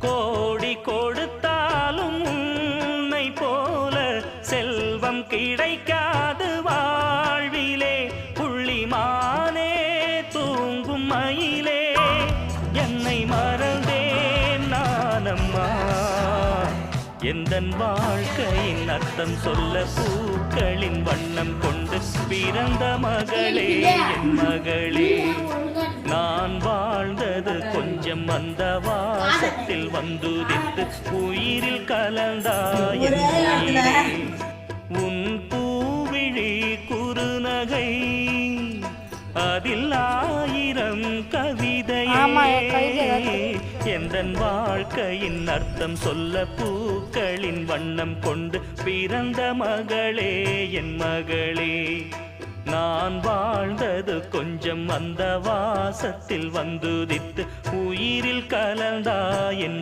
கோடி கொடுத்தாலும் உன்னை போல செல்வம் கிடைக்காது வாழ்விலே. புள்ளிமானே தூங்கும் மயிலே என்னை மறந்தேன் நானம்மா. எந்தன் வாழ்க்கையின் அர்த்தம் சொல்ல பூக்களின் வண்ணம் கொண்டு பிறந்த மகளே என் மகளே. நான் வாழ்ந்தது கொஞ்சம் அந்த வாசத்தில் வந்துதித்து உயிரில் கலந்தாயின் உயிரே. உன் பூவிழி குறுநகை அதில் ஆயிரம் கவிதையே. எந்தன் வாழ்க்கையின் அர்த்தம் சொல்ல பூக்களின் வண்ணம் கொண்டு பிறந்த மகளே என் மகளே. நான் வாழ்ந்தது கொஞ்சம் அந்த வாசத்தில் வந்துதித்து உயிரில் கலந்தாயின்